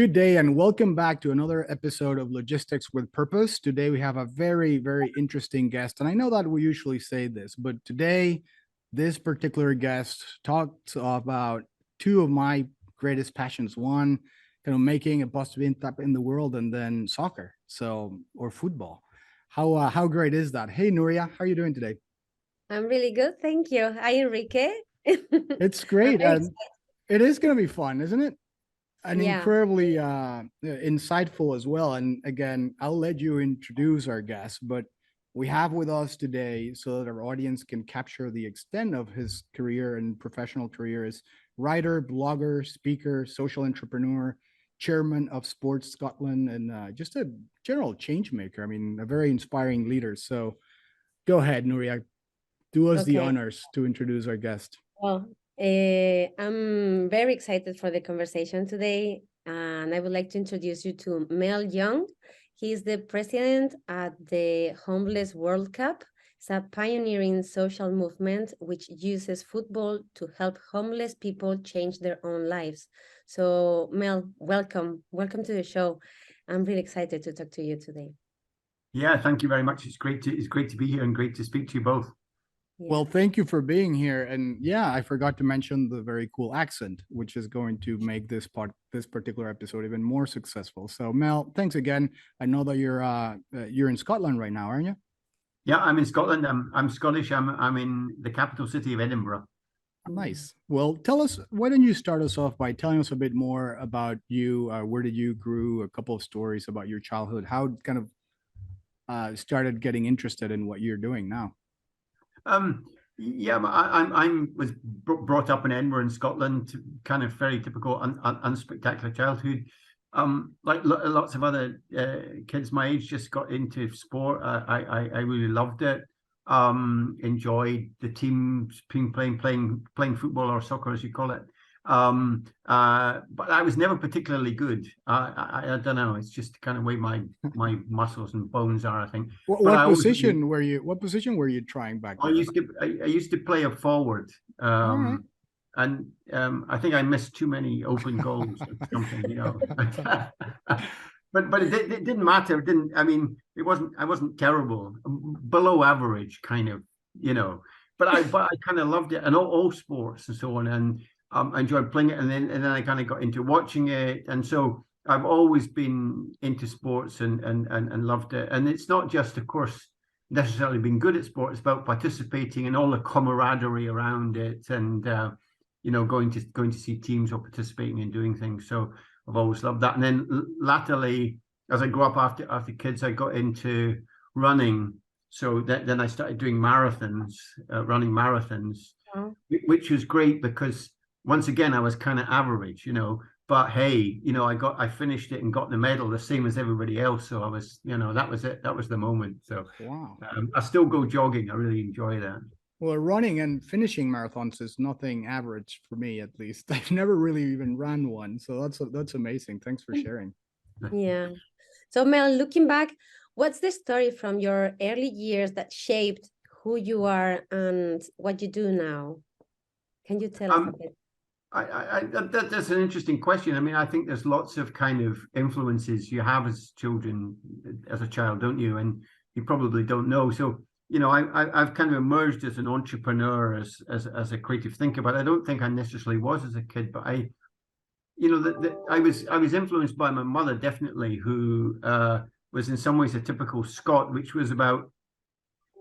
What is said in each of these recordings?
Good day and welcome back to another episode of Logistics with Purpose. Today we have a very, very interesting guest. And I know that we usually say this, but today this particular guest talks about two of my greatest passions. One, making a positive impact in the world, and then soccer, or football. How great is that? Hey Nuria, how are you doing today? I'm really good, thank you. Hi, Enrique. It's I'm great. very And excited. it is going to be fun, isn't it? And Yeah. incredibly insightful as well. And again, I'll let you introduce our guest, but we have with us today, so that our audience can capture the extent of his career and professional career, is writer, blogger, speaker, social entrepreneur, chairman of Sports Scotland, and just a general change maker. I mean, a very inspiring leader. So go ahead, Nuria, do us the Okay. honors to introduce our guest. Well, I'm very excited for the conversation today, and I would like to introduce you to Mel Young. He's the president at the Homeless World Cup. It's a pioneering social movement which uses football to help homeless people change their own lives. So, Mel, welcome. Welcome to the show. I'm really excited to talk to you today. Yeah, thank you very much. It's great to be here and great to speak to you both. Well, thank you for being here. And yeah, I forgot to mention the very cool accent, which is going to make this particular episode even more successful. So Mel, thanks again. I know that you're in Scotland right now, aren't you? Yeah, I'm in Scotland. I'm Scottish. I'm in the capital city of Edinburgh. Nice. Well, tell us, why don't you start us off by telling us a bit more about you? Where did you grew? A couple of stories about your childhood. How it kind of started getting interested in what you're doing now. Yeah, I was brought up in Edinburgh in Scotland, kind of very typical unspectacular childhood. Like lots of other kids my age, just got into sport. I really loved it. Enjoyed the teams playing football or soccer as you call it. But I was never particularly good. I don't know. It's just kind of way my muscles and bones are, I think. What position were you? What position were you trying back then? I used to play a forward. All right. And I think I missed too many open goals or something, you know. But it didn't matter. It didn't. I mean, I wasn't terrible, below average, kind of, you know. But I kind of loved it, and all sports and so on, and I enjoyed playing it, and then I kind of got into watching it, and so I've always been into sports and loved it. And it's not just, of course, necessarily being good at sport. It's about participating and all the camaraderie around it, and you know, going to see teams or participating in doing things. So I've always loved that. And then latterly, as I grew up after kids, I got into running. So then I started doing marathons, running marathons, which was great because once again I was kind of average, you know. But hey, you know, I finished it and got the medal the same as everybody else. So I was, you know, that was it. That was the moment. So Wow. I still go jogging. I really enjoy that. Well, running and finishing marathons is nothing average for me, at least. I've never really even run one, so that's amazing. Thanks for sharing. Yeah. So Mel, looking back, what's the story from your early years that shaped who you are and what you do now? Can you tell us a bit? That's an interesting question. I mean, I think there's lots of kind of influences you have as children, as a child, don't you? And you probably don't know. So, you know, I've kind of emerged as an entrepreneur, as a creative thinker, but I don't think I necessarily was as a kid. But you know, I was influenced by my mother, definitely, who was in some ways a typical Scot, which was about,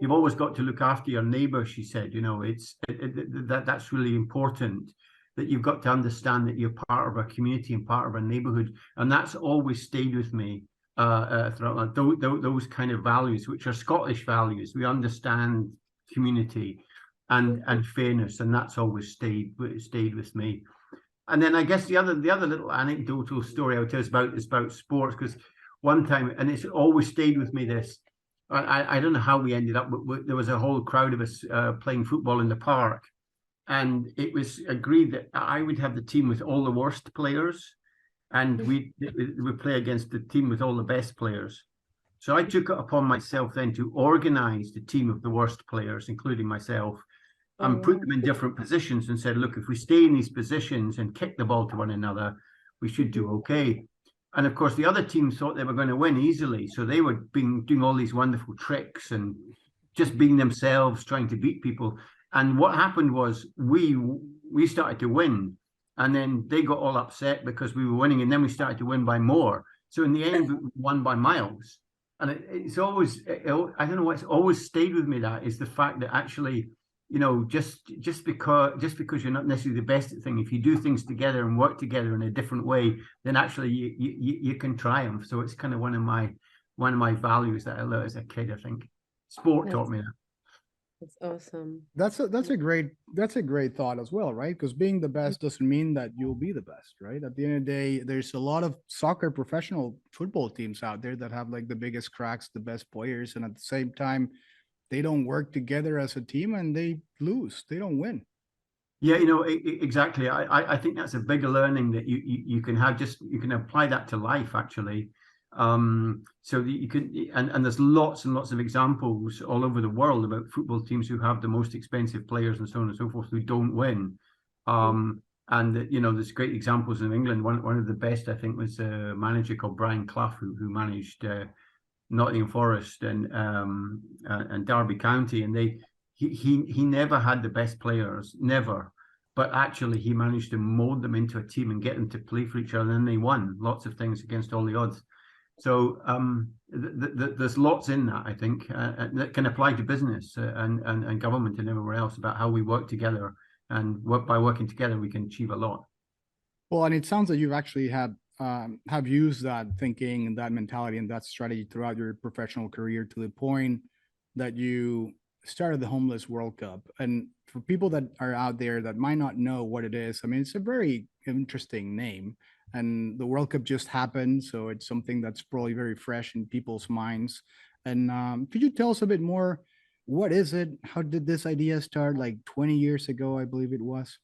you've always got to look after your neighbor. She said, you know, that's really important, that you've got to understand that you're part of a community and part of a neighborhood, and that's always stayed with me throughout those kind of values, which are Scottish values. We understand community and fairness, and that's always stayed with me. And then I guess the other little anecdotal story I'll tell is about sports, because one time, and it's always stayed with me, this, I don't know how we ended up, but there was a whole crowd of us playing football in the park, and it was agreed that I would have the team with all the worst players, and we play against the team with all the best players. So I took it upon myself then to organize the team of the worst players, including myself, and put them in different positions and said, look, if we stay in these positions and kick the ball to one another, we should do okay. And of course, the other teams thought they were going to win easily. So they were doing all these wonderful tricks and just being themselves, trying to beat people. And what happened was we started to win. And then they got all upset because we were winning. And then we started to win by more. So in the end, we won by miles. And it's always, I don't know what's always stayed with me, that is the fact that actually, you know, just because you're not necessarily the best at things, if you do things together and work together in a different way, then actually you can triumph. So it's kind of one of my values that I learned as a kid. I think sport taught me that. That's awesome. That's a great thought as well, right? Because being the best doesn't mean that you'll be the best, right? At the end of the day, there's a lot of soccer professional football teams out there that have like the biggest cracks, the best players, and at the same time, they don't work together as a team and they lose. They don't win. Yeah, you know, exactly. I think that's a bigger learning that you can have. Just you can apply that to life actually. So that you can, and there's lots and lots of examples all over the world about football teams who have the most expensive players and so on and so forth who don't win. And you know, there's great examples in England. One of the best, I think, was a manager called Brian Clough who managed Nottingham Forest and Derby County, and he never had the best players, never, but actually he managed to mold them into a team and get them to play for each other, and they won lots of things against all the odds. So there's lots in that, I think, that can apply to business and government and everywhere else about how we work together, and by working together we can achieve a lot. Well, and it sounds like you've actually have used that thinking and that mentality and that strategy throughout your professional career to the point that you started the Homeless World Cup. And for people that are out there that might not know what it is, I mean, it's a very interesting name. And the World Cup just happened, so it's something that's probably very fresh in people's minds. And could you tell us a bit more? What is it? How did this idea start? Like 20 years ago, I believe it was.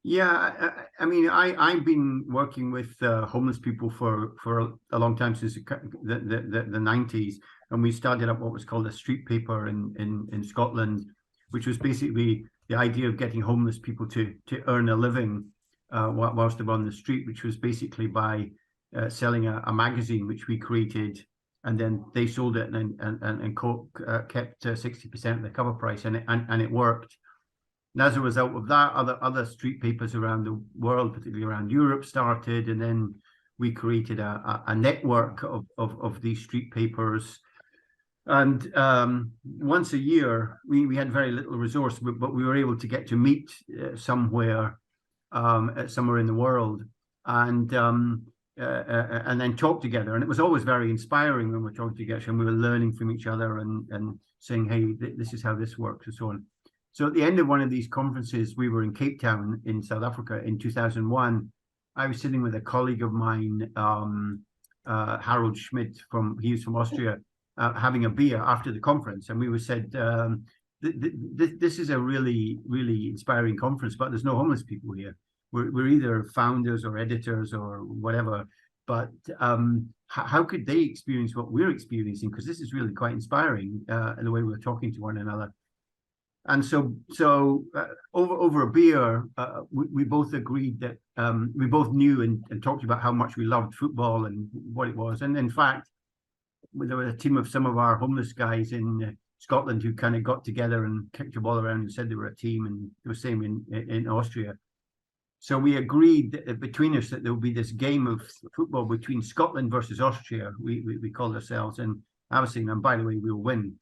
Yeah, I mean, I've been working with homeless people for a long time, since the 90s, and we started up what was called a street paper in Scotland, which was basically the idea of getting homeless people to earn a living whilst they're on the street, which was basically by selling a magazine which we created, and then they sold it and kept 60% of the cover price, and it worked. And as a result of that, other street papers around the world, particularly around Europe, started, and then we created a network of these street papers. And once a year, we had very little resource, but we were able to get to meet somewhere in the world, and then talk together. And it was always very inspiring when we're talking together, and we were learning from each other and saying, hey, this is how this works, and so on. So at the end of one of these conferences, we were in Cape Town in South Africa in 2001. I was sitting with a colleague of mine, Harold Schmidt, he's from Austria, having a beer after the conference. And we said, this is a really, really inspiring conference, but there's no homeless people here. We're either founders or editors or whatever. But how could they experience what we're experiencing? Because this is really quite inspiring in the way we're talking to one another. And so over a beer, we both agreed that we both knew and talked about how much we loved football and what it was. And in fact, there was a team of some of our homeless guys in Scotland who kind of got together and kicked a ball around and said they were a team, and it was the same in Austria. So we agreed between us that there would be this game of football between Scotland versus Austria, we called ourselves. And I was saying, and by the way, we'll win.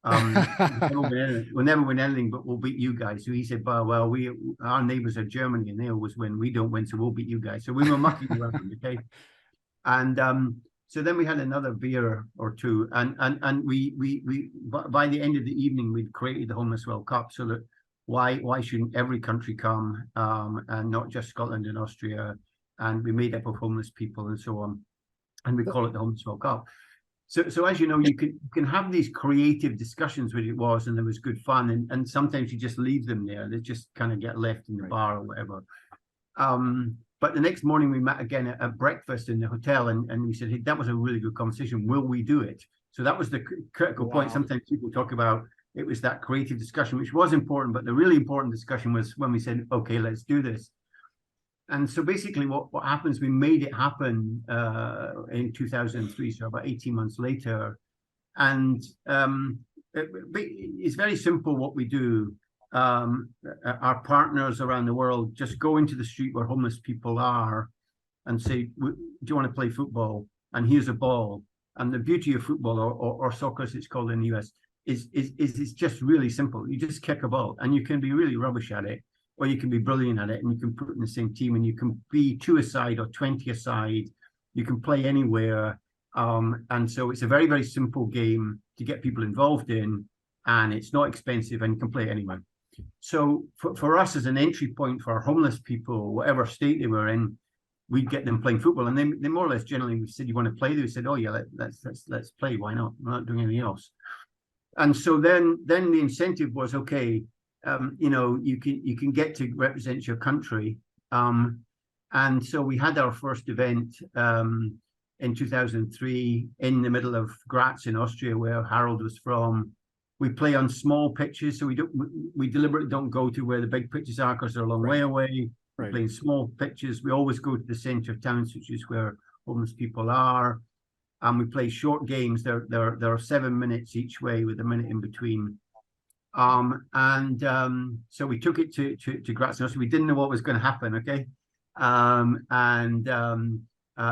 We'll never win anything, but we'll beat you guys. So he said, well, our neighbors are Germany and they always win. We don't win, so we'll beat you guys. So we were mucking around, okay? And so then we had another beer or two, and we by the end of the evening, we'd created the Homeless World Cup, so that why shouldn't every country come, and not just Scotland and Austria? And we made up of homeless people and so on, and we call it the Homeless World Cup. So as you know, you can have these creative discussions, which it was, and there was good fun, and sometimes you just leave them there. They just kind of get left in the bar or whatever. But the next morning we met again at breakfast in the hotel, and we said, hey, that was a really good conversation. Will we do it? So that was the critical point. Sometimes people talk about it was that creative discussion, which was important, but the really important discussion was when we said, okay, let's do this. And so basically what happens, we made it happen in 2003, so about 18 months later. And it's very simple what we do. Our partners around the world just go into the street where homeless people are and say, do you want to play football? And here's a ball. And the beauty of football, or soccer as it's called in the US, is it's just really simple. You just kick a ball and you can be really rubbish at it, or you can be brilliant at it, and you can put it in the same team, and you can be 2 aside or 20 aside. You can play anywhere. And so it's a very, very simple game to get people involved in, and it's not expensive, and you can play anywhere. So for us as an entry point for our homeless people, whatever state they were in, we'd get them playing football, and they more or less generally, we said, you want to play? They said, oh yeah, let's play. Why not? We're not doing anything else. And so then the incentive was, okay, you know, you can get to represent your country. And so we had our first event in 2003 in the middle of Graz in Austria, where Harold was from. We play on small pitches, so we deliberately don't go to where the big pitches are because they're a long way away. We're playing small pitches. We always go to the center of town, which is where homeless people are. And we play short games. There are 7 minutes each way with a minute in between. So we took it to Graz. We didn't know what was going to happen, okay?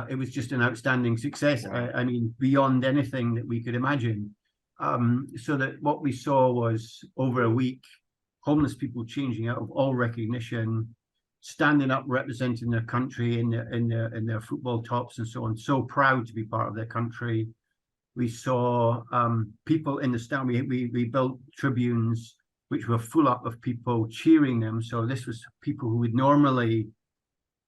It was just an outstanding success. I mean, beyond anything that we could imagine. So that what we saw was, over a week, homeless people changing out of all recognition, standing up, representing their country in their football tops and so on, so proud to be part of their country. We saw people in the stand. We built tribunes which were full up of people cheering them. So this was people who would normally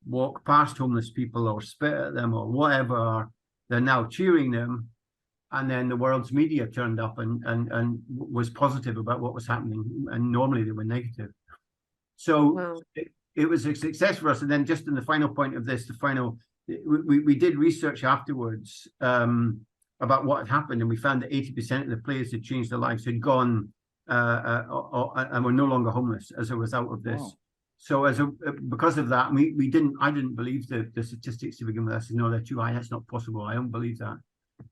walk past homeless people or spit at them or whatever. They're now cheering them. And then the world's media turned up and was positive about what was happening. And normally they were negative. So wow. It was a success for us. And then just in the final point of this, we did research afterwards about what had happened. And we found that 80% of the players had changed their lives, had gone and were no longer homeless as a result of this. Wow. So because of that, I didn't believe the statistics to begin with. I said, no, they're too high. That's not possible. I don't believe that.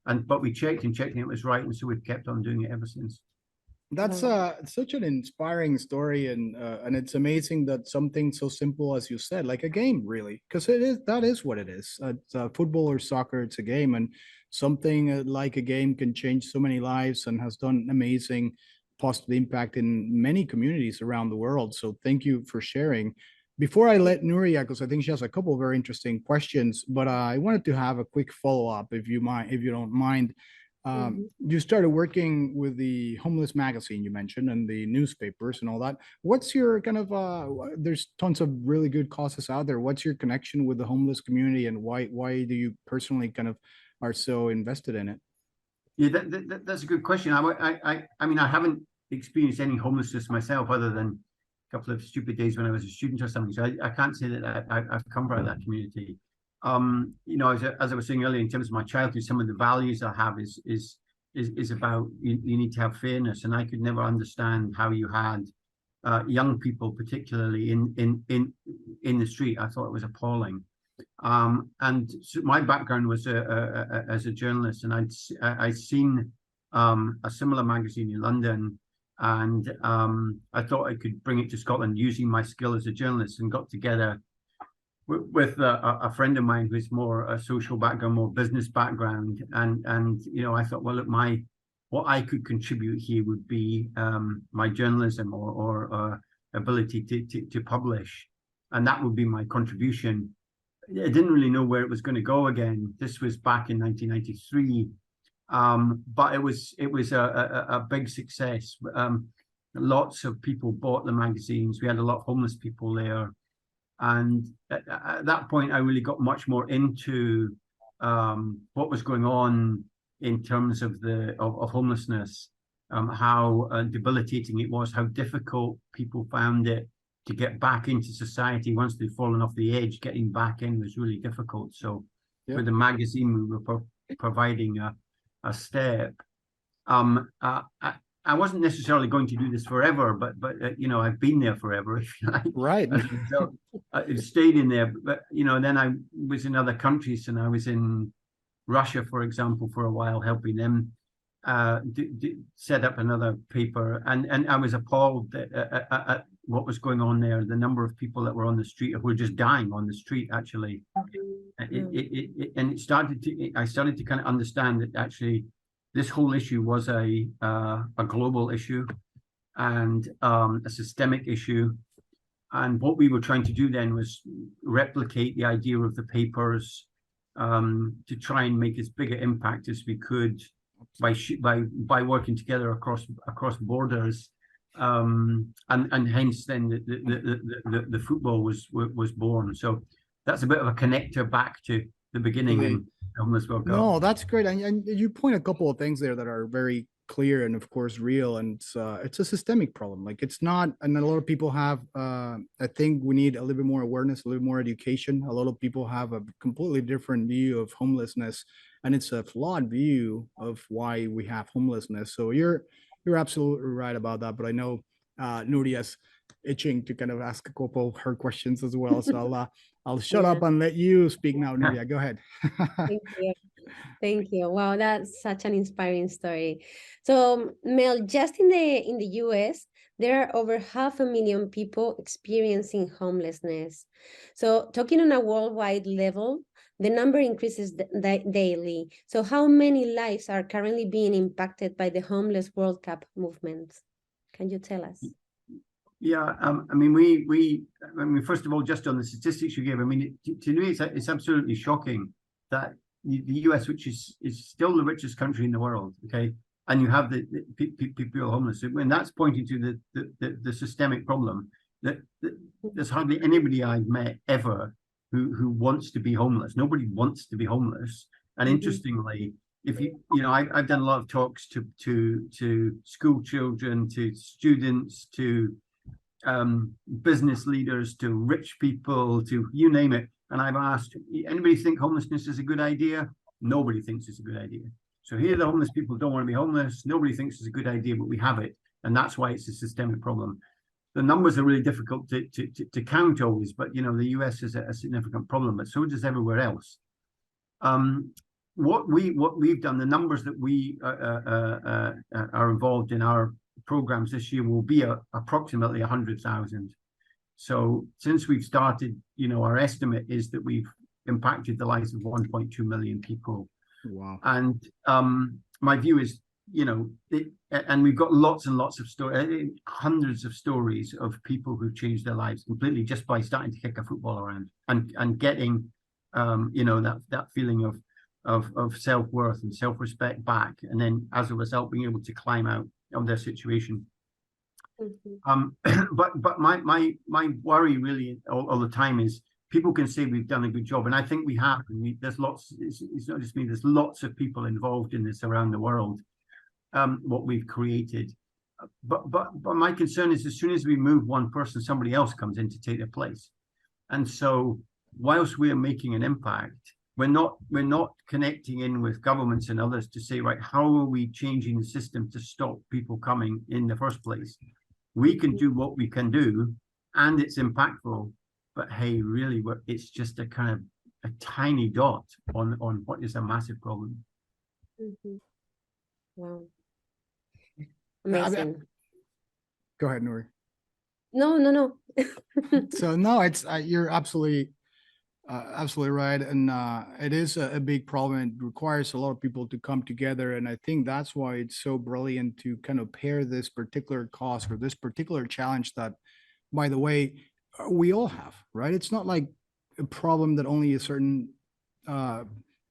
But we checked and it was right. And so we've kept on doing it ever since. That's such an inspiring story, and it's amazing that something so simple as you said, like a game, really, because that is what it is. It's football or soccer, it's a game, and something like a game can change so many lives and has done amazing positive impact in many communities around the world. So thank you for sharing. Before I let Nuria, because I think she has a couple of very interesting questions, but I wanted to have a quick follow-up, if you don't mind. You started working with the homeless magazine you mentioned and the newspapers and all that. What's your kind of there's tons of really good causes out there. What's your connection with the homeless community, and why do you personally kind of are so invested in it? Yeah, that's a good question. I mean, I haven't experienced any homelessness myself, other than a couple of stupid days when I was a student or something. So I can't say that I've come from that community. You know, as I was saying earlier, in terms of my childhood, some of the values I have is about you need to have fairness, and I could never understand how you had young people, particularly in the street. I thought it was appalling. And so my background was as a journalist, and I'd seen a similar magazine in London, and I thought I could bring it to Scotland using my skill as a journalist, and got together with a friend of mine who's more a social background, more business background, and you know, I thought, well, look, what I could contribute here would be my journalism or ability to publish, and that would be my contribution. I didn't really know where it was going to go again. This was back in 1993, but it was a big success. Lots of people bought the magazines. We had a lot of homeless people there. And at that point, I really got much more into what was going on in terms of of homelessness, how debilitating it was, how difficult people found it to get back into society once they'd fallen off the edge. Getting back in was really difficult. So with the magazine, we were providing a step. I wasn't necessarily going to do this forever, but you know, I've been there forever, if you like. Right. As a result, I stayed in there, but you know, then I was in other countries, and I was in Russia, for example, for a while, helping them set up another paper, and I was appalled at what was going on there. The number of people that were on the street, who were just dying on the street, actually. And I started to kind of understand that actually this whole issue was a global issue and a systemic issue. And what we were trying to do then was replicate the idea of the papers, to try and make as big an impact as we could by working together across borders, and hence then the football was born. So that's a bit of a connector back to the beginning and Homeless World Cup. No, that's great, and you point a couple of things there that are very clear and of course real, and it's a systemic problem. Like it's not, and a lot of people have I think we need a little bit more awareness, a little bit more education. A lot of people have a completely different view of homelessness, and it's a flawed view of why we have homelessness. So you're absolutely right about that. But I know Nuria's itching to kind of ask a couple of her questions as well, so I'll shut up and let you speak now. Nuria, go ahead. Thank you. Thank you. Wow, that's such an inspiring story. So, Mel, just in the US, there are over 500,000 people experiencing homelessness. So, talking on a worldwide level, the number increases daily. So, how many lives are currently being impacted by the Homeless World Cup movement? Can you tell us? Yeah, I mean, first of all, just on the statistics you gave, I mean, to me, it's absolutely shocking that the US, which is still the richest country in the world, okay, and you have the people homeless, and that's pointing to the systemic problem that there's hardly anybody I've met ever who wants to be homeless. Nobody wants to be homeless, and interestingly, if you know, I've done a lot of talks to school children, to students, to business leaders, to rich people, to you name it. And I've asked, anybody think homelessness is a good idea? Nobody thinks it's a good idea. So here the homeless people don't want to be homeless. Nobody thinks it's a good idea, but we have it. And that's why it's a systemic problem. The numbers are really difficult to count always, but you know, the US is a significant problem, but so does everywhere else. What we've done, the numbers that we are involved in our programs this year will be approximately 100,000. So since we've started, you know, our estimate is that we've impacted the lives of 1.2 million people. Wow. And my view is, you know, and we've got lots and lots of stories, hundreds of stories of people who changed their lives completely just by starting to kick a football around and getting, you know, that feeling of self-worth and self-respect back, and then as a result being able to climb out of their situation. But my worry really all the time is people can say we've done a good job, and I think we have. And there's lots. It's not just me. There's lots of people involved in this around the world. What we've created, but my concern is as soon as we move one person, somebody else comes in to take their place, and so whilst we are making an impact, we're not connecting in with governments and others to say, right, how are we changing the system to stop people coming in the first place? We can do what we can do, and it's impactful, but hey, really, it's just a kind of a tiny dot on what is a massive problem. Wow. Amazing. Go ahead, Nuri. No. So no, it's you're absolutely right, and it is a big problem. It requires a lot of people to come together, and I think that's why it's so brilliant to kind of pair this particular cause or this particular challenge that, by the way, we all have, right? It's not like a problem that only a certain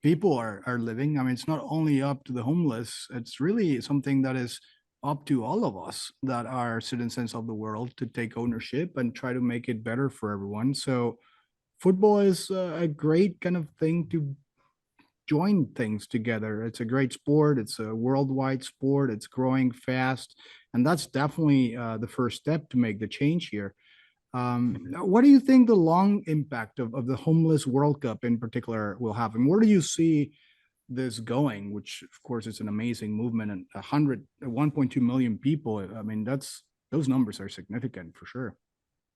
people are living. I mean, it's not only up to the homeless. It's really something that is up to all of us that are citizens of the world to take ownership and try to make it better for everyone. So football is a great kind of thing to join things together. It's a great sport. It's a worldwide sport. It's growing fast. And that's definitely the first step to make the change here. What do you think the long impact of the Homeless World Cup in particular will have? And where do you see this going, which of course is an amazing movement, and 1.2 million people, I mean, those numbers are significant for sure.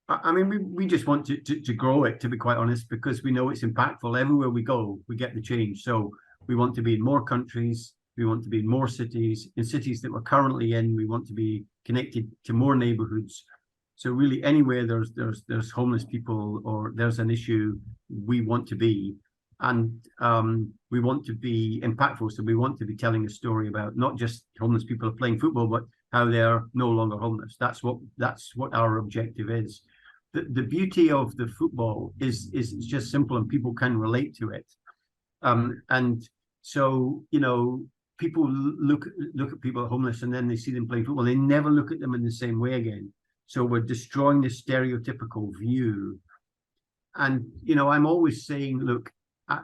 I mean, we just want to grow it, to be quite honest, because we know it's impactful. Everywhere we go, we get the change. So we want to be in more countries. We want to be in more cities. In cities that we're currently in, we want to be connected to more neighborhoods. So really, anywhere there's homeless people or there's an issue, we want to be, and we want to be impactful. So we want to be telling a story about not just homeless people playing football, but how they're no longer homeless. That's what our objective is. The beauty of the football is just simple, and people can relate to it. And so, you know, people look at people homeless and then they see them playing football. They never look at them in the same way again. So we're destroying the stereotypical view. And, you know, I'm always saying, look,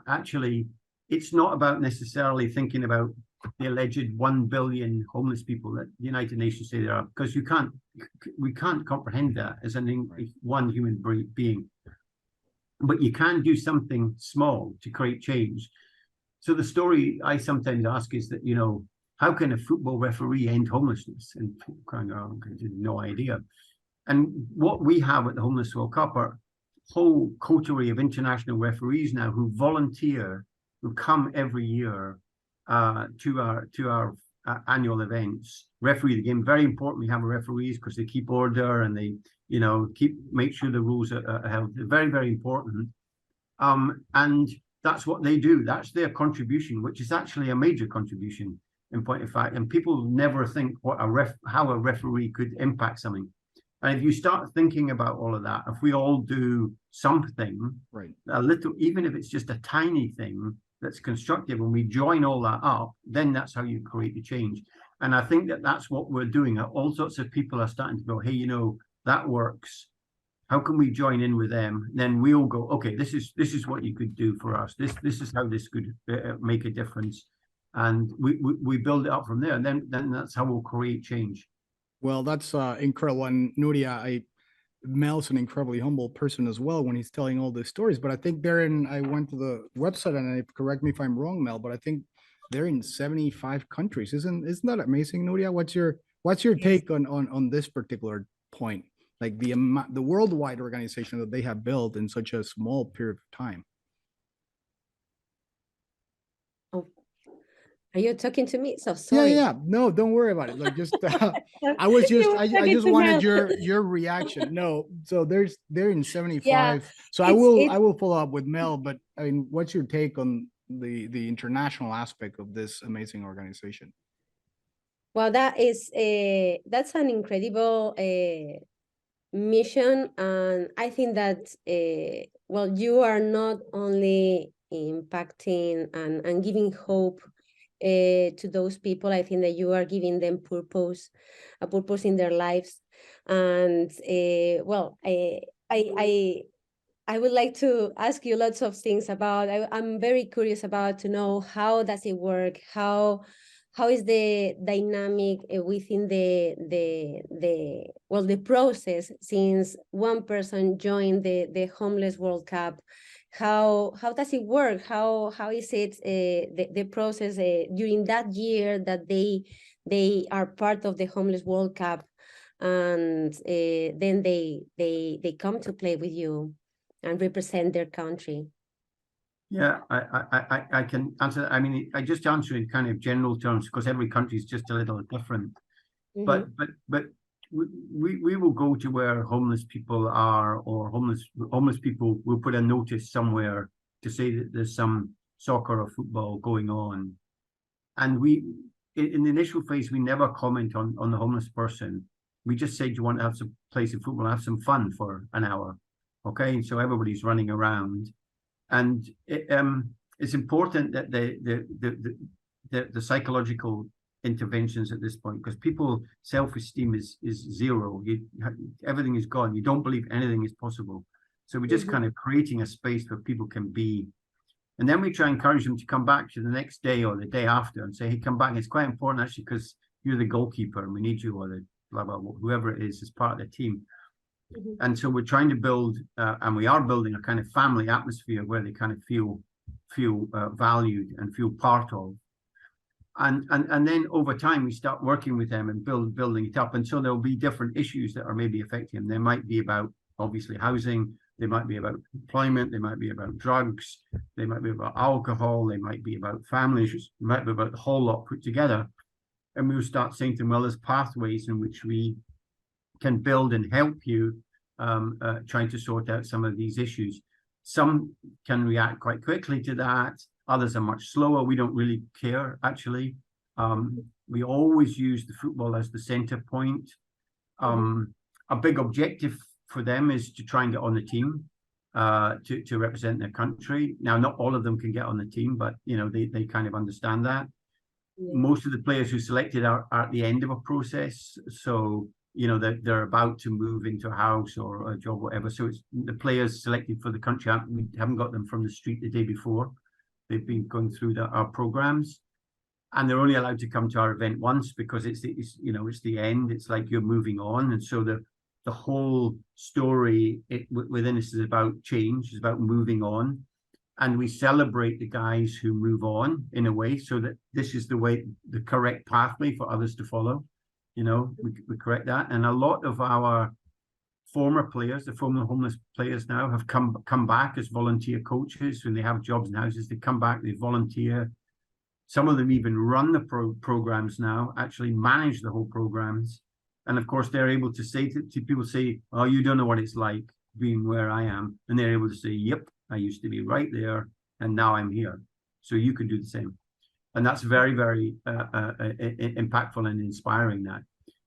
actually, it's not about necessarily thinking about the alleged 1 billion homeless people that the United Nations say there are, because we can't comprehend that as one human being. But you can do something small to create change. So the story I sometimes ask is that, you know, how can a football referee end homelessness? And people kind of no idea. And what we have at the Homeless World Cup are a whole coterie of international referees now who volunteer, who come every year to our annual events, referee the game. Very important we have referees because they keep order and they, you know, make sure the rules are held. Very, very important. And that's what they do. That's their contribution, which is actually a major contribution in point of fact. And people never think how a referee could impact something. And if you start thinking about all of that, if we all do something, right, a little, even if it's just a tiny thing that's constructive, and we join all that up, then that's how you create the change. And I think that's what we're doing. All sorts of people are starting to go, hey, you know, that works. How can we join in with them? Then we'll go, okay, this is what you could do for us. This is how this could make a difference. And we build it up from there. And then that's how we'll create change. Well, that's incredible. And Nuria, Mel's an incredibly humble person as well when he's telling all these stories. But I think they're in, I went to the website and correct me if I'm wrong, Mel, but I think they're in 75 countries. Isn't that amazing, Nuria? What's your take on this particular point? Like the worldwide organization that they have built in such a small period of time. Are you talking to me? So sorry. Yeah. No, don't worry about it. Like just I just wanted your reaction. No, so they're in 75. Yeah, so I will follow up with Mel, but I mean, what's your take on the international aspect of this amazing organization? Well, that's an incredible mission, and I think that well, you are not only impacting and giving hope to those people. I think that you are giving them a purpose in their lives. And well, I would like to ask you lots of things about. I'm very curious about to know how does it work, how is the dynamic within the process since one person joined the Homeless World Cup. How does it work? How is it the process during that year that they are part of the Homeless World Cup, and then they come to play with you and represent their country? Yeah, I can answer that. I mean, I just answer in kind of general terms because every country is just a little different. Mm-hmm. But we will go to where homeless people are, or homeless people will put a notice somewhere to say that there's some soccer or football going on. And in the initial phase, we never comment on the homeless person. We just say, do you want to have some place of football, have some fun for an hour? Okay, and so everybody's running around. And it's important that the psychological interventions at this point, because people self-esteem is zero. Everything is gone. You don't believe anything is possible. So we're just kind of creating a space where people can be. And then we try and encourage them to come back to the next day or the day after and say, hey, come back. And it's quite important actually because you're the goalkeeper and we need you, or the blah, blah, blah, whoever it is as part of the team. And so we're trying to build, and we are building a kind of family atmosphere where they kind of feel feel valued and feel part of. And then over time we start working with them and building it up. And so there'll be different issues that are maybe affecting them. They might be about obviously housing, they might be about employment, they might be about drugs, they might be about alcohol, they might be about family issues, they might be about the whole lot put together. And we'll start saying to them, well, there's pathways in which we can build and help you trying to sort out some of these issues. Some can react quite quickly to that. Others are much slower. We don't really care, actually. We always use the football as the center point. A big objective for them is to try and get on the team to represent their country. Now, not all of them can get on the team, but they kind of understand that. Yeah. Most of the players who selected are at the end of a process, so they're about to move into a house or a job, whatever. So it's the players selected for the country. We haven't got them from the street the day before. They've been going through our programs, and they're only allowed to come to our event once because it's the end. It's like you're moving on, and so the whole story within us is about change. It's about moving on, and we celebrate the guys who move on in a way so that this is the correct pathway for others to follow. We correct that, and a lot of our former players, the former homeless players now, have come back as volunteer coaches when they have jobs and houses. They come back, they volunteer. Some of them even run the programs now, actually manage the whole programs. And of course, they're able to say to people, say, oh, you don't know what it's like being where I am. And they're able to say, yep, I used to be right there, and now I'm here. So you can do the same. And that's very, very impactful and inspiring, that.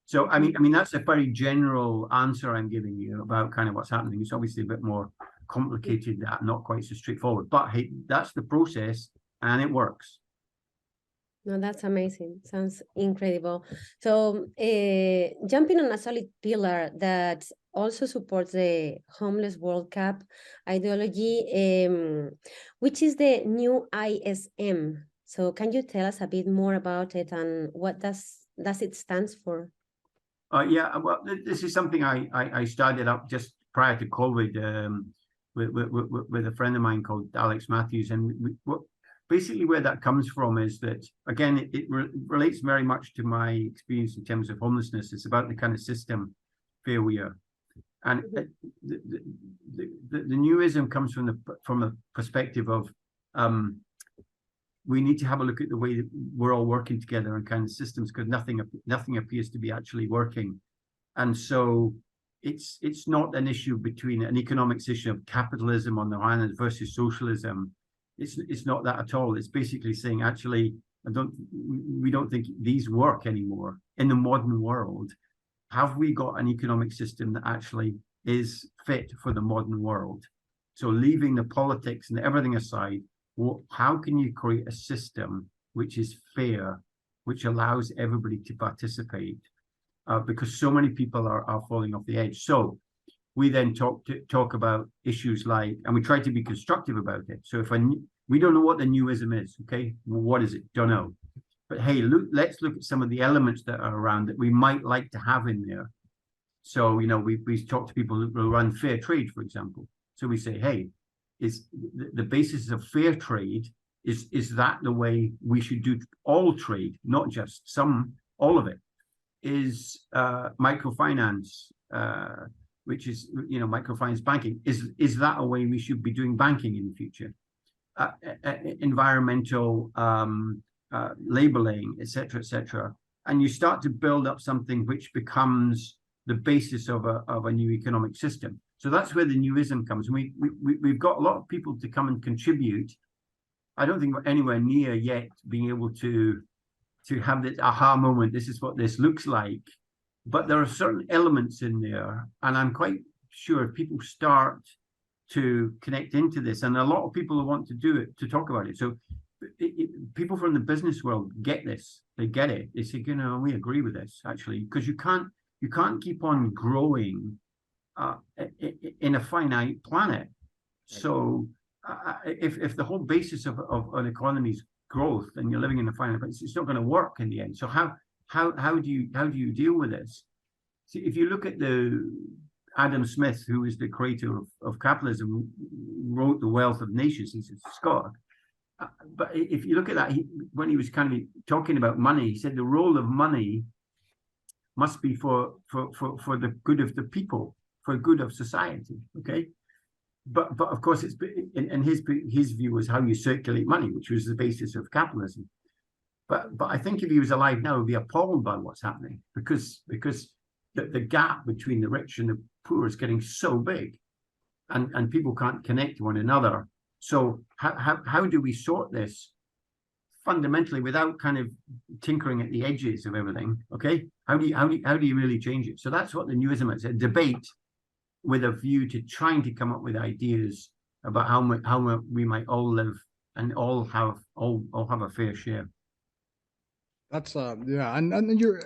So, I mean, that's a very general answer I'm giving you about kind of what's happening. It's obviously a bit more complicated, that not quite so straightforward. But hey, that's the process, and it works. No, that's amazing. Sounds incredible. So, jumping on a solid pillar that also supports the Homeless World Cup ideology, which is the new ISM. So, can you tell us a bit more about it and what does it stands for? Yeah, well, this is something I started up just prior to COVID with a friend of mine called Alex Matthews, and basically where that comes from is that, again, it relates very much to my experience in terms of homelessness. It's about the kind of system failure, and the newism comes from the perspective of we need to have a look at the way that we're all working together and kind of systems, because nothing appears to be actually working. And so it's not an issue between an economics issue of capitalism on the one hand versus socialism. It's not that at all. It's basically saying, actually, we don't think these work anymore in the modern world. Have we got an economic system that actually is fit for the modern world? So leaving the politics and everything aside, how can you create a system which is fair, which allows everybody to participate? Because so many people are falling off the edge. So we then talk about issues like, and we try to be constructive about it. So if we don't know what the newism is, okay, well, what is it? Don't know. But hey, let's look at some of the elements that are around that we might like to have in there. So we talk to people who run fair trade, for example. So we say, hey, is the basis of fair trade, is that the way we should do all trade, not just some, all of it? Is microfinance, which is microfinance banking, is that a way we should be doing banking in the future? Environmental labeling, etc., and you start to build up something which becomes the basis of a new economic system. So that's where the newism comes. We've got a lot of people to come and contribute. I don't think we're anywhere near yet being able to have this aha moment. This is what this looks like. But there are certain elements in there, and I'm quite sure if people start to connect into this, and a lot of people who want to do it, to talk about it. So people from the business world get this. They get it. They say, we agree with this, actually, because you can't keep on growing in a finite planet. So if the whole basis of an economy's growth and you're living in a finite place, it's not going to work in the end. So how do you deal with this? See, if you look at Adam Smith, who is the creator of capitalism, wrote The Wealth of Nations. He's a scholar. but if you look at that, when he was kind of talking about money, he said the role of money must be for the good of the people, for good of society. Okay, but of course it's in his view was how you circulate money, which was the basis of capitalism. But I think if he was alive now, he'd be appalled by what's happening because the gap between the rich and the poor is getting so big, and people can't connect to one another. So how do we sort this fundamentally without kind of tinkering at the edges of everything? Okay, how do you really change it? So that's what the newism is, a debate with a view to trying to come up with ideas about how we might all live and all have a fair share. That's yeah, and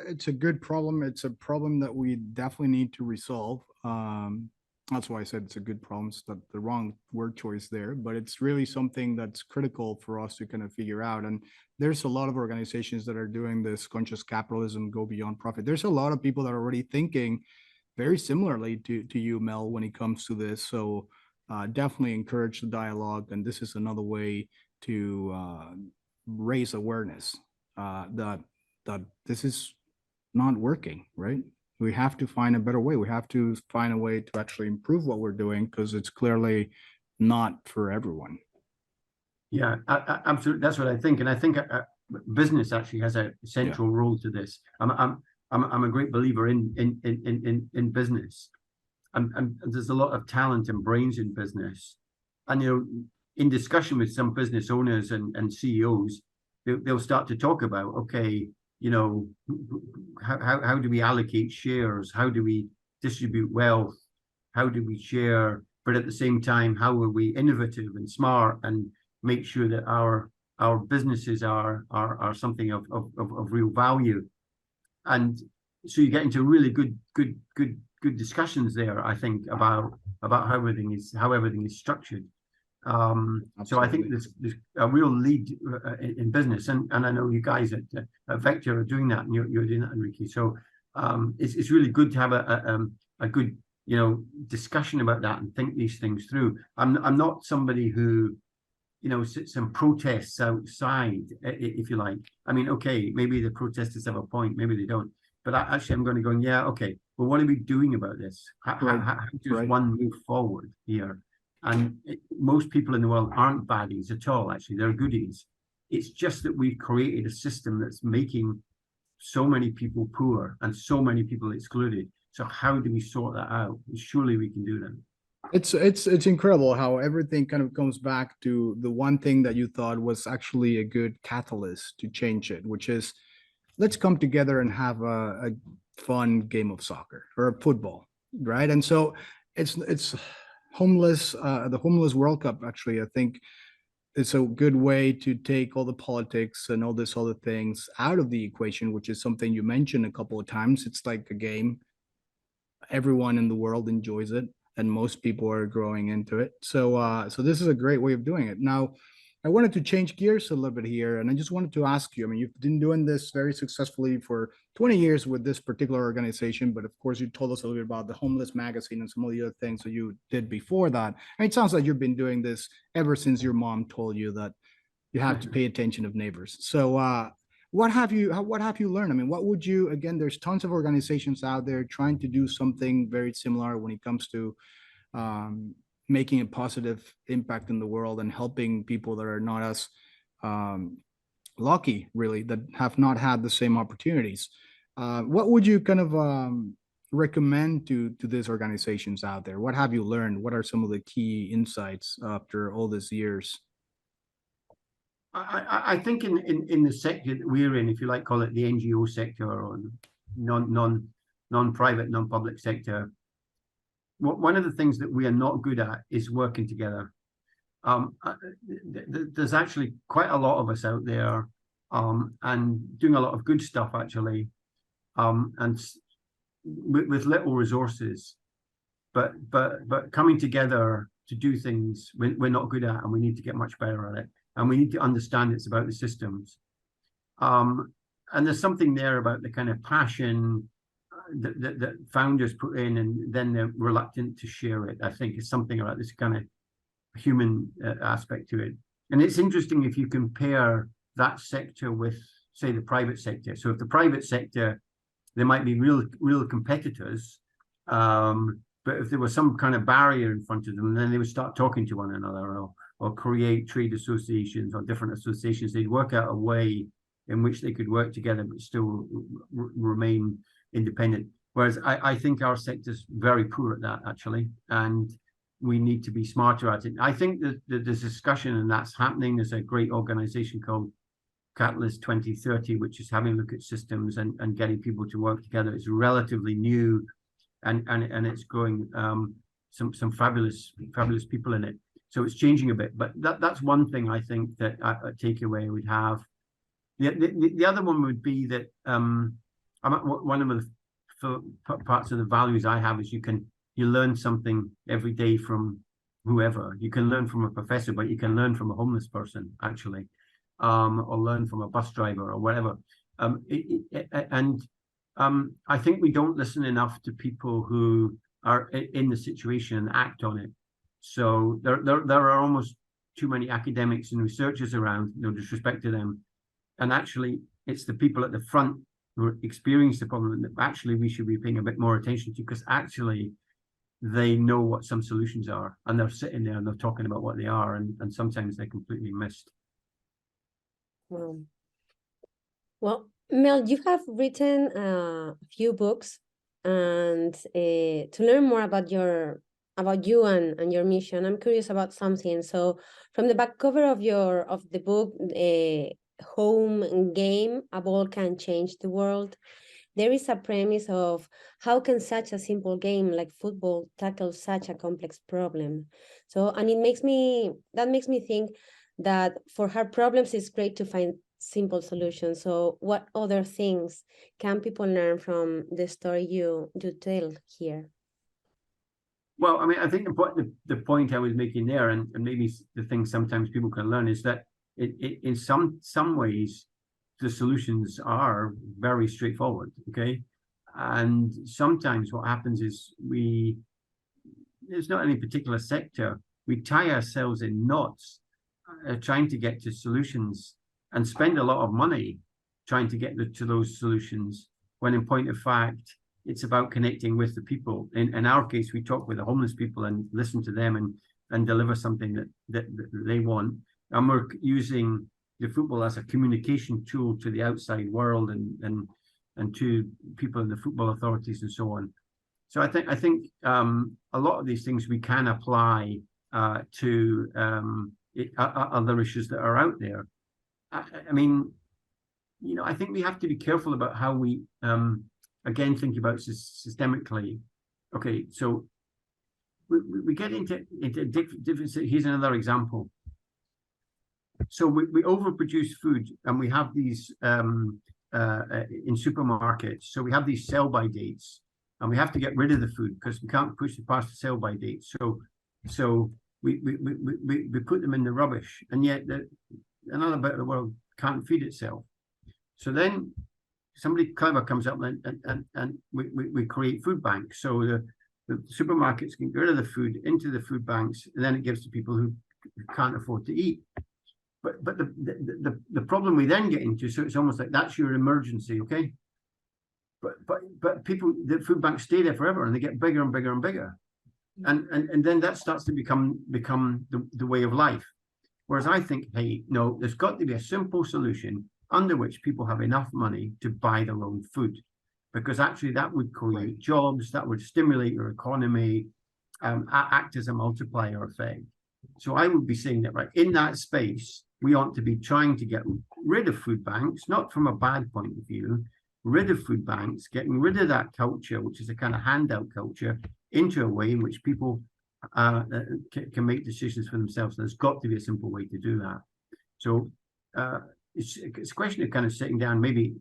it's a good problem. It's a problem that we definitely need to resolve. That's why I said it's a good problem. It's the wrong word choice there, but it's really something that's critical for us to kind of figure out. And there's a lot of organizations that are doing this conscious capitalism, go beyond profit. There's a lot of people that are already thinking very similarly to you, Mel, when it comes to this. So definitely encourage the dialogue. And this is another way to raise awareness that this is not working, right? We have to find a better way. We have to find a way to actually improve what we're doing because it's clearly not for everyone. Yeah, absolutely. That's what I think, and I think business actually has a central role to this. I'm a great believer in business, and there's a lot of talent and brains in business, and in discussion with some business owners and CEOs, they'll start to talk about, okay, how do we allocate shares? How do we distribute wealth? How do we share? But at the same time, how are we innovative and smart and make sure that our businesses are something of real value? And so you get into really good discussions there, I think, about how everything is structured. So I think there's a real lead in business, and I know you guys at Vector are doing that, and you're doing that, Enrique. So it's really good to have a good discussion about that and think these things through. I'm not somebody who sits and protests outside, if you like. I mean, okay, maybe the protesters have a point, maybe they don't. But I'm going to go, yeah, okay. Well, what are we doing about this? How does one move forward here? And most people in the world aren't baddies at all, actually. They're goodies. It's just that we've created a system that's making so many people poor and so many people excluded. So how do we sort that out? Surely we can do that. It's incredible how everything kind of comes back to the one thing that you thought was actually a good catalyst to change it, which is let's come together and have a fun game of soccer or football, right? And so it's homeless, the homeless World Cup, actually, I think it's a good way to take all the politics and all this other things out of the equation, which is something you mentioned a couple of times. It's like a game. Everyone in the world enjoys it, and most people are growing into it. So this is a great way of doing it. Now, I wanted to change gears a little bit here, and I just wanted to ask you, I mean, you've been doing this very successfully for 20 years with this particular organization, but of course you told us a little bit about the Homeless Magazine and some of the other things that you did before that. And it sounds like you've been doing this ever since your mom told you that you have to pay attention of neighbors. So what have you learned? I mean, what would you, again, there's tons of organizations out there trying to do something very similar when it comes to making a positive impact in the world and helping people that are not as lucky, really, that have not had the same opportunities. What would you kind of recommend to these organizations out there? What have you learned? What are some of the key insights after all these years? I think in the sector that we're in, if you like, call it the NGO sector or non-private, non-public sector, one of the things that we are not good at is working together. There's actually quite a lot of us out there and doing a lot of good stuff, actually, and with little resources, but coming together to do things we're not good at, and we need to get much better at it, and we need to understand it's about the systems. And there's something there about the kind of passion that founders put in, and then they're reluctant to share it. I think is something about this kind of human aspect to it. And it's interesting if you compare that sector with, say, the private sector. So if the private sector, there might be real competitors, but if there was some kind of barrier in front of them, then they would start talking to one another, or create trade associations or different associations. They'd work out a way in which they could work together but still remain independent. Whereas I think our sector's very poor at that, actually, and we need to be smarter at it. I think that there's discussion, and that's happening. There's a great organization called Catalyst 2030, which is having a look at systems and getting people to work together. It's relatively new, and it's growing. Some fabulous people in it. So it's changing a bit. But that's one thing I think that a takeaway would have. The other one would be that one of the parts of the values I have is you learn something every day from whoever. You can learn from a professor, but you can learn from a homeless person, actually, or learn from a bus driver or whatever. I think we don't listen enough to people who are in the situation and act on it. So there are almost too many academics and researchers around, no disrespect to them. And actually, it's the people at the front who experience the problem that actually we should be paying a bit more attention to, because actually they know what some solutions are, and they're sitting there and they're talking about what they are, and sometimes they're completely missed. Well, Mel, you have written a few books, and to learn more about you and your mission, I'm curious about something. So, from the back cover of the book, Home Game, A Ball Can Change the World, there is a premise of how can such a simple game like football tackle such a complex problem. So, and that makes me think that for hard problems, it's great to find simple solutions. So what other things can people learn from the story you tell here? Well, I mean, I think the point I was making there, and maybe the thing sometimes people can learn, is that in some ways the solutions are very straightforward, okay? And sometimes what happens is there's not any particular sector, we tie ourselves in knots trying to get to solutions and spend a lot of money trying to get to those solutions, when in point of fact, it's about connecting with the people. In our case, we talk with the homeless people and listen to them and deliver something that they want. And we're using the football as a communication tool to the outside world and to people in the football authorities and so on. So I think a lot of these things we can apply to other issues that are out there. I mean, you know, I think we have to be careful about how we, again, think about systemically. Okay, so we get into different. Here's another example. So we overproduce food, and we have these in supermarkets. So we have these sell-by dates, and we have to get rid of the food because we can't push it past the sell-by date. So we put them in the rubbish, and yet another bit of the world can't feed itself. So then somebody clever comes up and we create food banks. So the supermarkets can get rid of the food into the food banks, and then it gives to people who can't afford to eat. But the problem we then get into, so it's almost like that's your emergency, okay? But people, the food banks stay there forever, and they get bigger and bigger and bigger, and then that starts to become the way of life. Whereas I think, hey, no, there's got to be a simple solution under which people have enough money to buy their own food, because actually that would create jobs, that would stimulate your economy, act as a multiplier effect. So I would be saying that, right, in that space, we ought to be trying to get rid of food banks, not from a bad point of view, rid of food banks, getting rid of that culture, which is a kind of handout culture, into a way in which people can make decisions for themselves. And there's got to be a simple way to do that. So it's a question of kind of sitting down, maybe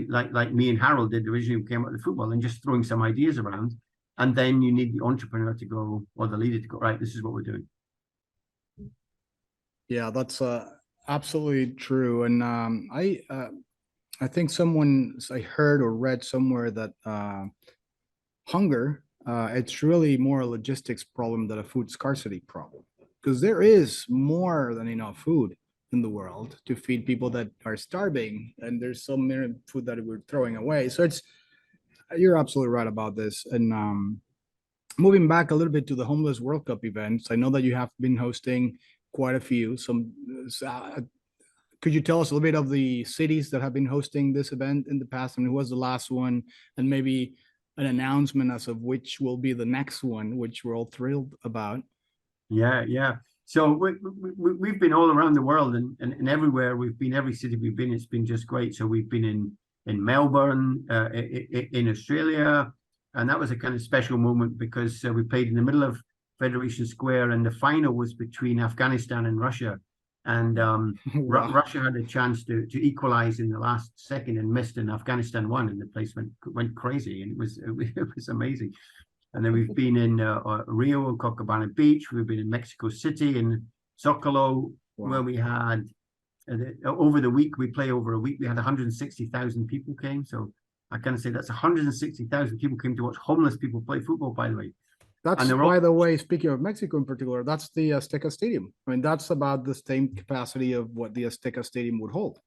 like me and Harold did originally, when we came out of football, and just throwing some ideas around. And then you need the entrepreneur to go, or the leader to go, right, this is what we're doing. Yeah, that's absolutely true. And I think I heard or read somewhere that hunger, it's really more a logistics problem than a food scarcity problem. because there is more than enough food in the world to feed people that are starving, and there's so many food that we're throwing away. So it's you're absolutely right about this. And moving back a little bit to the Homeless World Cup events, I know that you have been hosting quite a few. Could you tell us a little bit of the cities that have been hosting this event in the past? I mean, who was the last one? And maybe an announcement as of which will be the next one, which we're all thrilled about. Yeah, yeah. So we've been all around the world, and everywhere we've been, every city we've been, it's been just great. So we've been in Melbourne, in Australia, and that was a kind of special moment because we played in the middle of Federation Square, and the final was between Afghanistan and Russia. And Wow. Russia had a chance to equalize in the last second and missed, and Afghanistan won, and the place went crazy, and it was amazing. And then we've been in Rio, Copacabana Beach. We've been in Mexico City, in Zocalo, where we had over the week, we play over a week, we had 160,000 people came. So I kind of say that's 160,000 people came to watch homeless people play football, by the way. That's, by the way, speaking of Mexico in particular, that's the Azteca Stadium. I mean, that's about the same capacity of what the Azteca Stadium would hold.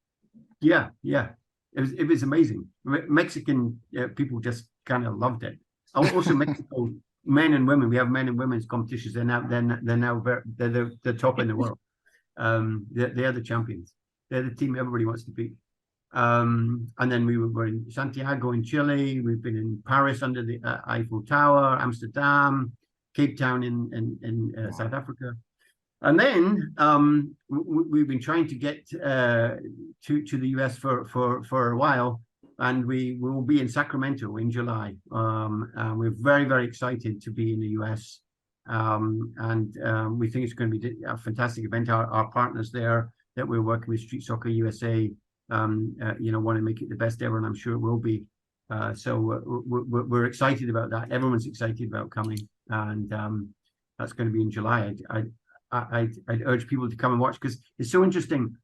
Yeah, yeah. It was amazing. Mexican people just kind of loved it. Also, Mexico, men and women, we have men and women's competitions. They're now they're top in the world. They're the champions. They're the team everybody wants to beat. And then we were in Santiago in Chile. We've been in Paris under the Eiffel Tower, Amsterdam, Cape Town in South Africa. And then we've been trying to get to the US for a while, and we will be in Sacramento in July. And we're very, very excited to be in the US. And we think it's going to be a fantastic event. Our partners there that we're working with, Street Soccer USA, want to make it the best ever, and I'm sure it will be. So we're excited about that. Everyone's excited about coming, and that's going to be in July. I'd urge people to come and watch because it's so interesting.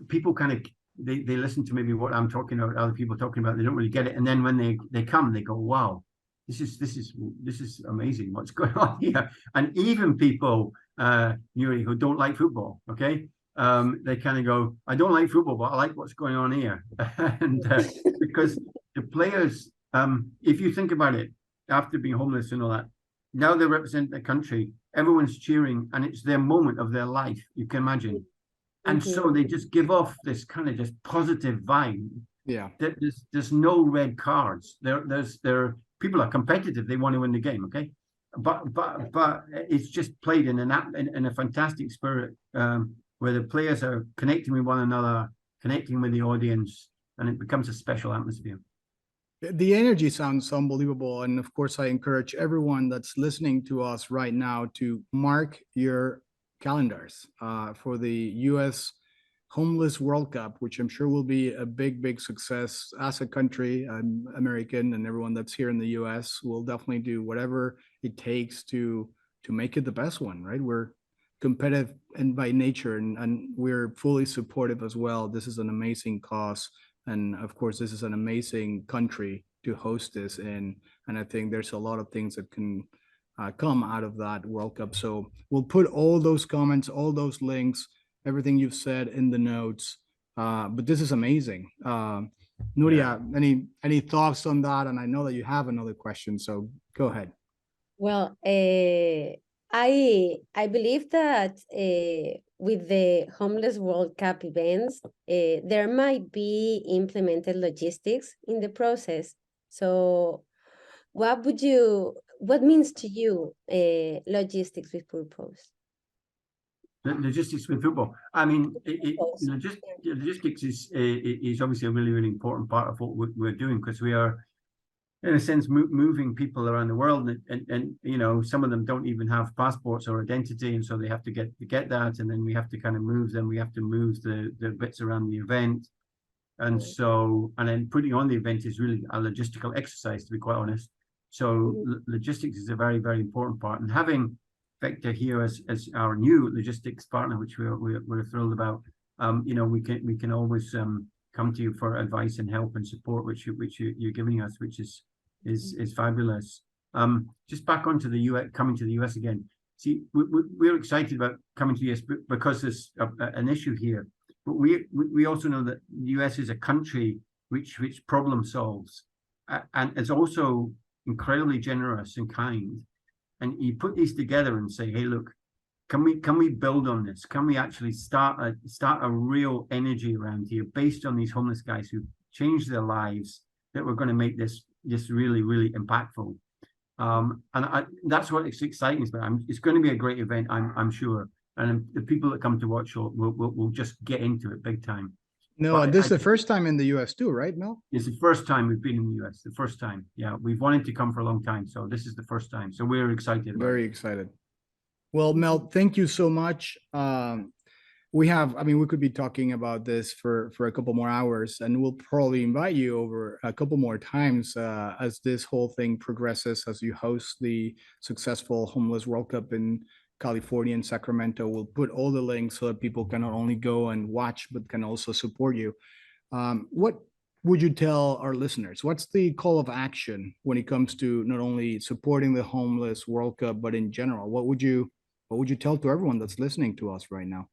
People kind of they listen to maybe what I'm talking about, other people talking about, they don't really get it, and then when they come, they go, "Wow, this is amazing. What's going on here?" And even people, Nuria, who don't like football, okay, they kind of go, "I don't like football, but I like what's going on here," and because the players, if you think about it, after being homeless and all that, now they represent the country. Everyone's cheering, and it's their moment of their life. You can imagine, and so they just give off this kind of just positive vibe. Yeah, there's no red cards. There people are competitive. They want to win the game. Okay, but it's just played in a fantastic spirit where the players are connecting with one another, connecting with the audience, and it becomes a special atmosphere. The energy sounds unbelievable. And of course, I encourage everyone that's listening to us right now to mark your calendars for the US Homeless World Cup, which I'm sure will be a big, big success as a country. I'm American, and everyone that's here in the US will definitely do whatever it takes to make it the best one, right? We're competitive and by nature, and we're fully supportive as well. This is an amazing cause. And of course, this is an amazing country to host this in. And I think there's a lot of things that can come out of that World Cup. So we'll put all those comments, all those links, everything you've said in the notes. But this is amazing. Nuria, any thoughts on that? And I know that you have another question, so go ahead. Well, I believe that with the Homeless World Cup events, there might be implemented logistics in the process. So what means to you logistics with purpose? Logistics with football. I mean, logistics is obviously a really, really important part of what we're doing, because we are, in a sense, moving people around the world, and some of them don't even have passports or identity, and so they have to get that, and then we have to kind of move them. We have to move the bits around the event, and so, and then putting on the event is really a logistical exercise, to be quite honest. So logistics is a very, very important part, and having Vector here as our new logistics partner, which we're thrilled about. We can always come to you for advice and help and support, which you're giving us, which is fabulous. Just back onto the US, coming to the US again. See, we're excited about coming to the US because there's an issue here. But we also know that the US is a country which problem solves, and is also incredibly generous and kind. And you put these together and say, hey, look, can we build on this? Can we actually start a real energy around here based on these homeless guys who changed their lives, that we're going to make this really, really impactful. And that's what it's exciting about. It's going to be a great event, I'm sure. And the people that come to watch will just get into it big time. No, But this is the first time in the US too, right, Mel? It's the first time we've been in the US, the first time. Yeah, we've wanted to come for a long time. So this is the first time. So we're excited. Very excited. Well, Mel, thank you so much. We could be talking about this for a couple more hours, and we'll probably invite you over a couple more times as this whole thing progresses, as you host the successful Homeless World Cup in California and Sacramento. We'll put all the links so that people can not only go and watch, but can also support you. What would you tell our listeners? What's the call of action when it comes to not only supporting the Homeless World Cup, but in general? What would you tell to everyone that's listening to us right now?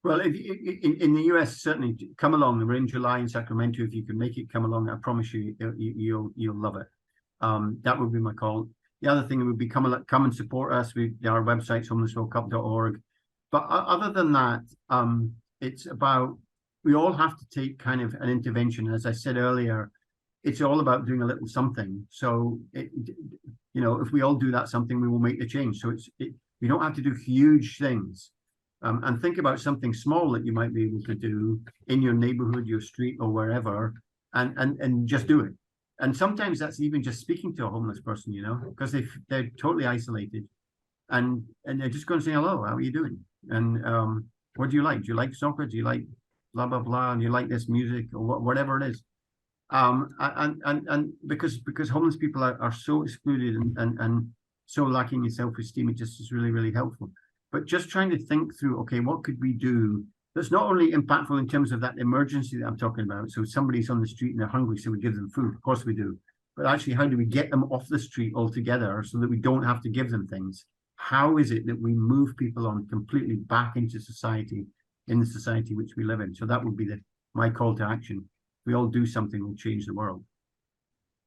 Well, if in the US, certainly come along. We're in July in Sacramento. If you can make it, come along. I promise you'll love it. That would be my call. The other thing would be come and support us. Our website's homelessworldcup.org. But other than that, it's about, we all have to take kind of an intervention. As I said earlier, it's all about doing a little something. So if we all do that something, we will make the change. So you don't have to do huge things. And think about something small that you might be able to do in your neighborhood, your street, or wherever, and just do it. And sometimes that's even just speaking to a homeless person, because they're totally isolated, and they're just going to say, hello, how are you doing? And what do you like? Do you like soccer? Do you like blah blah blah? And you like this music or whatever it is? And because homeless people are so excluded and so lacking in self-esteem, it just is really, really helpful. But just trying to think through, okay, what could we do that's not only impactful in terms of that emergency that I'm talking about. So somebody's on the street and they're hungry, so we give them food. Of course we do. But actually, how do we get them off the street altogether so that we don't have to give them things? How is it that we move people on completely back into society, in the society which we live in? So that would be my call to action. We all do something, we'll change the world.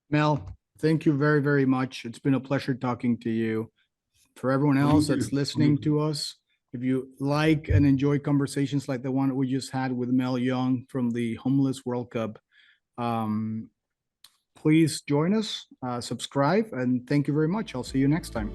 Mel, thank you very, very much. It's been a pleasure talking to you. For everyone else that's listening to us, if you like and enjoy conversations like the one we just had with Mel Young from the Homeless World Cup, please join us, subscribe, and thank you very much. I'll see you next time.